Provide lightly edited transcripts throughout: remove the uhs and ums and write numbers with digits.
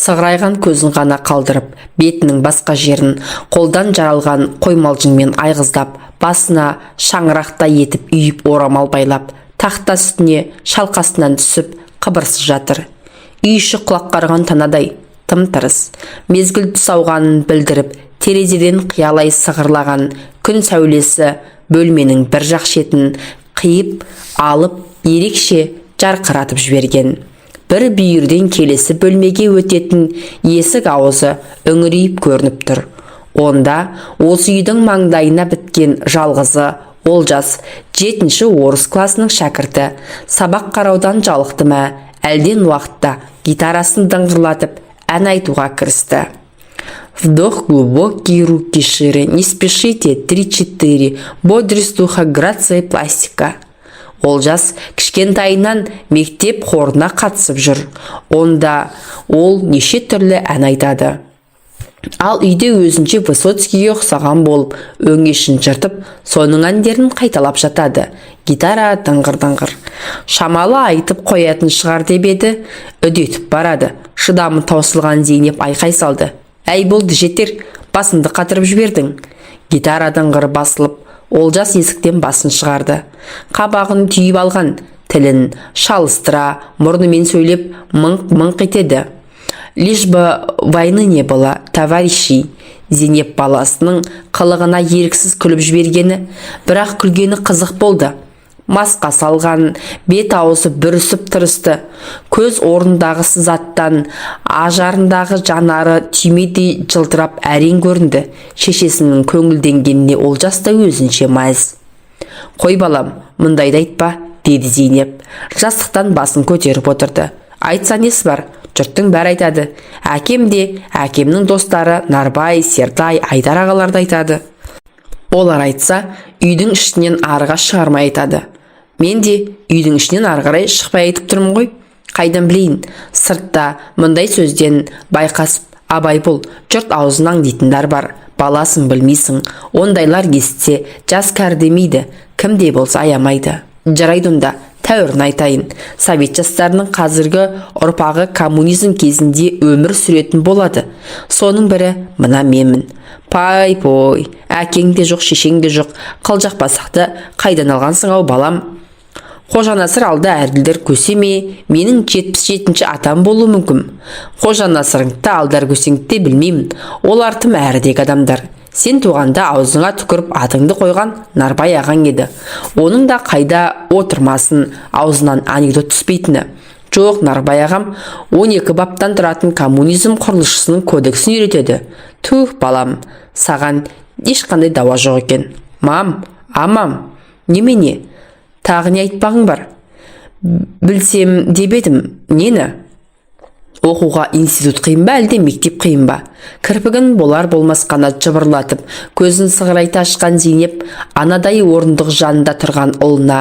сығырайған көзін ғана қалдырып, бетінің басқа жерін қолдан жаралған қоймалжыңмен айғыздап, басына шаңырақтай етіп үйіп орамал байлап, тақта үстіне шалқасынан түсіп қыбырсыз жатыр. Үй іші құлақ қарған танадай тым-тырыс, мезгіл түс ауғанын білдіріп, терезеден қиялай сығырлаған күн сәулесі бөлменің бір жақ шетін қиып алып ерекше жарқыратып жіберген. Бір бүйірден келесі бөлмеге өтетін есік аузы үңірейіп көрініп тұр. Онда осы үйдің маңдайына біткен жалғызы Олжас, 7-ші орыс класының шәкірті, сабақ қараудан жалықты ма, әлден уақытта гитарасын дыңғырлатып ән айтуға кірісті. Вдох глубокий, руки шире, не спешите, 3-4, бодрость духа, грация, пластика. Олжас кішкентайынан мектеп хорына қатысып жүр. Онда ол неше түрлі ән айтады. Ал үйде өзінше Высоцкийге ұқсаған болып, өңешін жыртып, соның әндерін қайталап жатады. Гитара дыңғыр-дыңғыр. Шамалы айтып қоятын шығар деп еді, үдетіп барады. Шыдамы таусылған Зейнеп айқай салды. Әй болды, жетер, басыңды қатырып жібердің. Гитара дыңғыр басылып, Олжас есіктен басын шығарды. Қабағын түйіп алған, тілін шалыстыра, мұрнымен сөйлеп мыңқ-мыңқ етеді. Лишь бы войны не было, товарищи. Зейнеп баласының қылығына еріксіз күліп жібергені, бірақ күлгені қызық болды. Масқа салған, бет аузы бүрісіп тұрысты. Көз орындағы сызаттан, ажарындағы жанары түймедей жылтырап әрең көрінді. Шешесінің көңілденгеніне Олжас та өзінше майыз. Қой балам, мұндайды айтпа, деді Зейнеп. Жастықтан басын көтеріп отырды. Айтса несі бар? Жұрттың бәрі айтады. Әкем де, әкемнің достары Нарбай, Сертай, Айдар ағаларды айтады. Олар айтса, үйдің ішінен арыға шығармай айтады. Мен де үйдің ішінен арғарай шықпай айтып тұрмын ғой. Қайдан білейін, сыртта мұндай сөзден байқасып, абай бол, жұрт аузынан дейтіндар бар. Баласын білмейсің, ондайлар естісе жас кәрі демейді, кімде болса аямайды. Жарайды онда, тәуірін айтайын. Совет жастарының қазіргі ұрпағы коммунизм кезінде өмір сүретін болады. Соның бірі мына менмін. Пай-пой, әкең де жоқ, шешең де жоқ, қылжақ басақты қайдан алғансың ау балам? Қожанасыр алда әрділдер көсеме, менің 77-ші атам болу мүмкін. Қожанасырыңды алдар көсеңді білмеймін, олар тым әрідек адамдар. Сен туғанда аузыңа түкіріп атыңды қойған Нарбай ағаң еді. Оның да қайда отырмасын, аузынан анекдот түспейтіні. Жоқ, Нарбай ағам 12 баптан тұратын коммунизм құрылысшысының кодексін үйретеді. Тух, балам, саған ешқандай дауа жоқ екен. Амам, немене? Тағы не айтпағың бар? Білсем деп едім, нені? Оқуға институт қиын ба, әлде мектеп қиын ба? Кірпігін болар-болмас қана жыбырлатып, көзін сығырайта ашқан Зейнеп анадай орындық жанында тұрған ұлына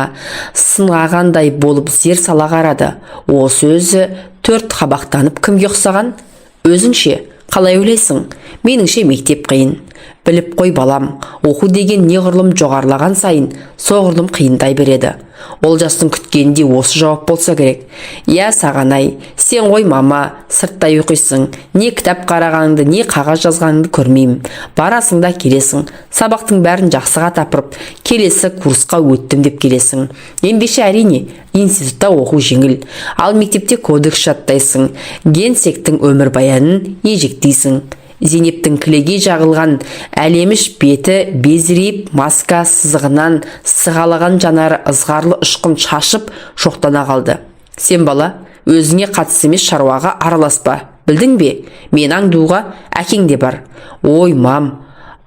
сынғағандай болып зер сала қарады. Осы өзі 4 қабақтанып кімге ұқсаған? Өзіңше, қалай ойлайсың? Меніңше мектеп қиын. Біліп қой балам, оқу деген неғұрлым жоғарылаған сайын, соғұрлым қиындай береді. Олжастың күткенде осы жауап болса керек. Я сағанай, сен ғой мама, сырттай оқисың, не кітап қарағаныңды, не қағаз жазғаныңды көрмеймін. Барасың да келесің, сабақтың бәрін жақсыға тапырып, келесі курсқа өттім деп келесің. Ендеше әрине, институтта оқу жеңіл, ал мектепте кодекс жаттайсың, генсектің өмірбаянын ежектейсің. Зейнептің кілегей жағылған әлеміш беті безірейіп, маска сызығынан сығалаған жанары ызғарлы ұшқын шашып шоқтана қалды. Сен бала, өзіңе қатысты емес шаруаға араласпа, білдің бе? Мен аңдуға әкең де бар. Ой, мам,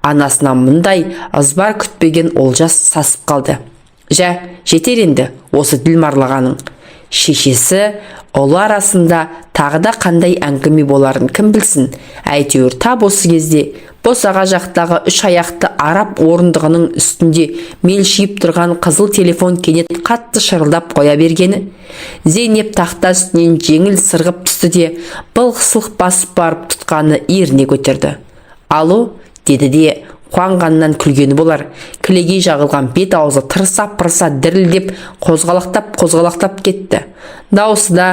анасынан мұндай ызбар күтпеген Олжас сасып қалды. Жә, жетер енді осы ділмарлағаның. Шешесі ұлы арасында тағы да қандай әңгіме боларын кім білсін. Әйтеуір тап осы кезде босаға жақтағы 3 аяқты араб орындығының үстінде мелшиіп тұрған қызыл телефон кенет қатты шырылдап қоя бергені. Зейнеп тақта үстінен жеңіл сырғып түсті де, былқ-сылқ басып барып тұтқаны еріне көтерді. Алло, деді де, қуанғаннан күлгені болар. Кілегей жағылған бет аузы тырса-пырса дірілдеп, қозғалақтап кетті. Дауысы да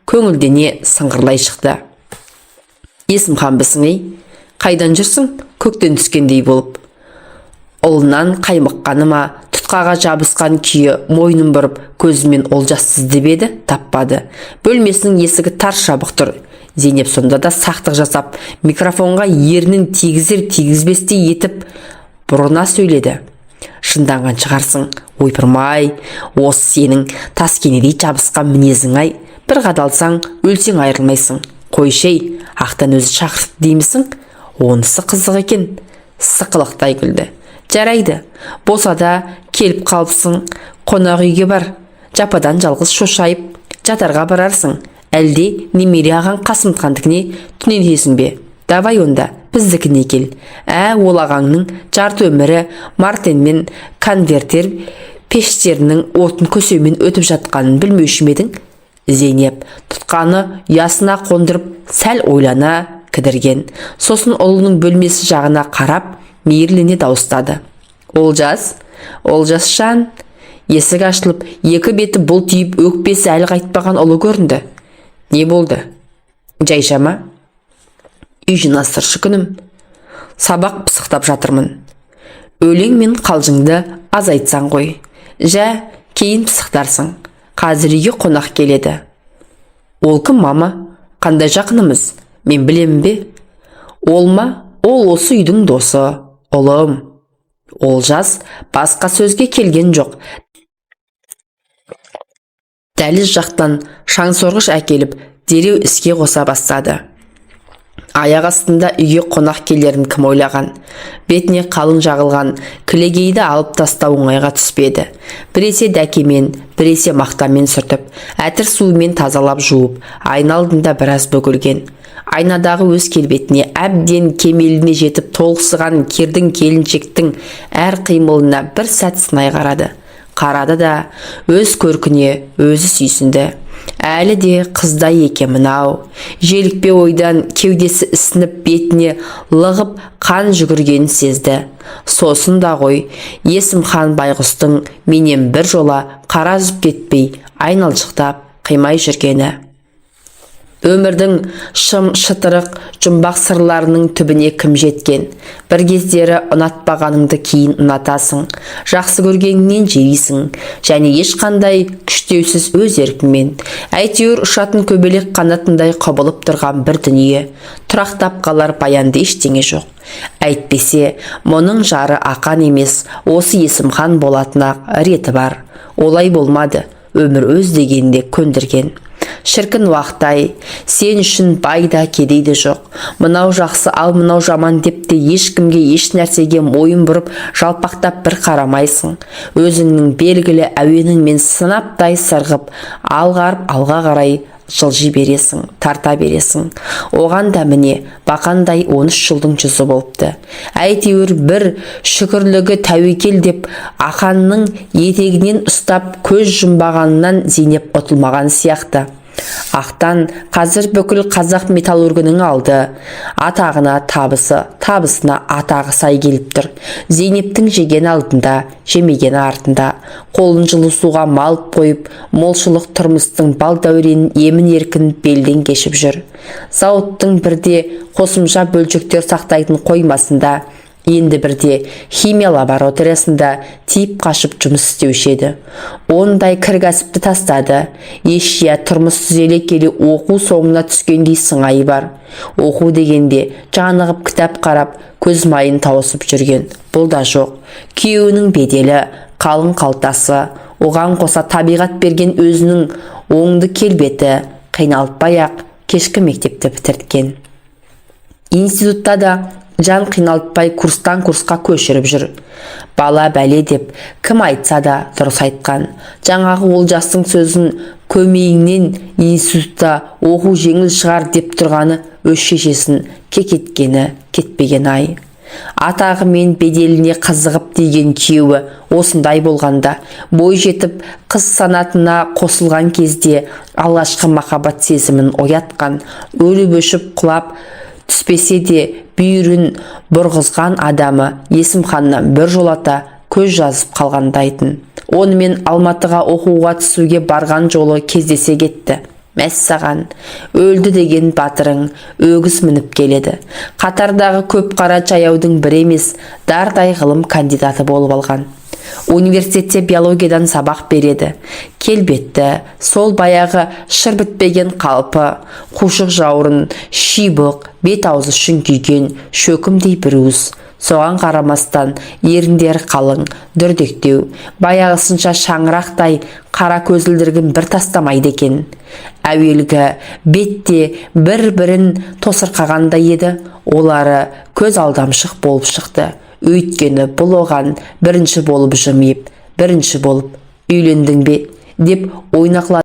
көңілдене сыңғырлай шықты. Есімханбысың ей? Қайдан жүрсің? Көктен түскендей болып. Ұлынан қаймыққаны ма, тұтқаға жабысқан күйі мойнын бұрып көзімен олжассыз деп еді, таппады. Бөлмесінің есігі тарс жабық тұр. Зейнеп сонда да сақтық жасап, микрофонға ернін тигізер-тигізбестей етіп бұрына сөйледі. Шынданған шығарсың, ойпырмай, осы сенің таскенедей жабысқан мінезің-ай. Бір қадалсаң, өлсең айырылмайсың. Қойшей, ақтан өзі шақыртты деймісің? Онысы қызық екен. Сықылықтай күлді. Жарайды, болса да келіп қалыпсың, қонақ үйге бар. Жападан жалғыз шошайып, жатарға барарсың. Әлде немере ағаң Қасымхандікіне түненесің бе? Давай онда, біздікіне кел. Ол ағаңның жарты өмірі Мартин мен конвертер пештерінің отын көсеумен өтіп жатқанын білмеуші ме едің? Зейнеп тұтқаны ұясына қондырып сәл ойлана кідірген. Сосын ұлының бөлмесі жағына қарап мейірлене дауыстады. Олжасжан. Есік ашылып, екі беті бұл түйіп, өкпесі әлі қайтпаған ұлы көрінді. Не болды? Жайшама? Үй жинастыршы күнім. Сабақ пысықтап жатырмын. Өлең мен қалжыңды азайтсаң ғой. Кейін пысықтарсың. Қазір үйге қонақ келеді. Ол кім, мама? Қандай жақынымыз? Мен білемін бе? Ол ма? Ол осы үйдің досы. Ұлым. Олжас басқа сөзге келген жоқ. Дәліз жақтан шаңсорғыш әкеліп, дереу іске қоса бастады. Аяқ астында үйге қонақ келерін кім ойлаған? Бетіне қалың жағылған кілегейді алып тастау оңайға түспеді. Біресе дәкемен, біресе мақтамен сүртіп, әтір суымен тазалап жуып, айна алдында біраз бөгілген. Айнадағы өз келбетіне әбден кемеліне жетіп толықсыған кердің келіншектің әр қимылына бір сәт сынай қарады да өз көркіне өзі сүйсінді. Әлі де қыздай екен мынау. Желікпе ойдан кеудесі ісініп бетіне лығып қан жүгіргенін сезді. Сосын да ғой, Есімхан байғұстың менен бір жола қара үзіп кетпей айналшықтап қимай жүргені. Өмірдің шым-шытырық жұмбақ сырларының түбіне кім жеткен? Бір кездері ұнатпағаныңды кейін ұнатасың, жақсы көргеніңнен жейсің, және ешқандай күштеусіз өз еркіңмен. Әйтеуір ұшатын көбелек қанатындай қабылып тұрған бір дүние. Тұрақтап қалар баянды ештеңе жоқ. Әйтпесе, мұның жары ақан емес, осы Есімхан болатына реті бар. Олай болмады, өмір өз дегенде көндірген. Шіркін уақыт-ай, сен үшін бай да кедей де жоқ. Мынау жақсы, ал мынау жаман деп те ешкімге еш нәрсеге мойын бұрып жалпақтап бір қарамайсың. Өзіңнің белгілі әуеніңмен сынаптай сырғып, алға қарай жылжи бересің, тарта бересің. Оған да міне бақандай 13 жылдың жүзі болыпты. Әйтеуір бір шүкірлігі тәуекел деп ақанның етегінен ұстап көз жұмбағанынан Зейнеп ұтылмаған сияқты. Ақтан қазір бүкіл қазақ металлургінің алды. Атағына табысына атағы сай келіп тұр. Зейнептің жеген алдында, жемегені артында. Қолын жылы суға малып қойып, молшылық тұрмыстың бал дәуренін емін еркін белден кешіп жүр. Зауыттың бірде қосымша бөлшектер сақтайтын қоймасында, енді бірде химия лабораториясында тиіп қашып жұмыс істеуші еді. Ондай кіргәсіпті тастады. Ешия тұрмыс түзеле келе оқу соңына түскендей сыңайы бар. Оқу дегенде жанығып кітап қарап, көз майын тауысып жүрген. Бұл да жоқ. Күйеуінің беделі, қалың қалтасы, оған қоса табиғат берген өзінің оңды келбеті, қиналтпай-ақ кешкі мектепті бітірткен. Институтта да жан қиналтпай курстан курсқа көшіріп жүр. Бала бәле деп кім айтса да дұрыс айтқан. Жаңағы Олжастың сөзін көмейіңнен институтта оқу жеңіл шығар деп тұрғаны өз шешесін кекеткені кетпеген-ай. Атағы мен беделіне қызығып деген күйеуі осындай болғанда, бой жетіп қыз санатына қосылған кезде алғашқы махаббат сезімін оятқан, өліп өшіп құлап түспесе де бүйірін бұрғызған адамы Есімханнан бір жолата көз жазып қалғандайтын. Онымен Алматыға оқуға түсуге барған жолы кездесе кетті. Мәссаған, өлді деген батырың өгіз мініп келеді. Қатардағы көп қара жаяудың бір емес, дардай ғылым кандидаты болып алған. Университетте биологиядан сабақ береді. Келбетті, сол баяғы шыр бітпеген қалпы, қушық жаурын, шибық, бет аузы шүңкиген, шөкімдей бір уыс. Соған қарамастан еріндері қалың, дүрдектеу, баяғысынша шаңырақтай қара көзілдіргін бір тастамайды екен. Әуелгі бетте бір-бірін тосырқағанда еді, олары көз алдамшық болып шықты. Өйткені бұл оған бірінші болып жымиып, бірінші болып үйлендің бе деп ойнақлады.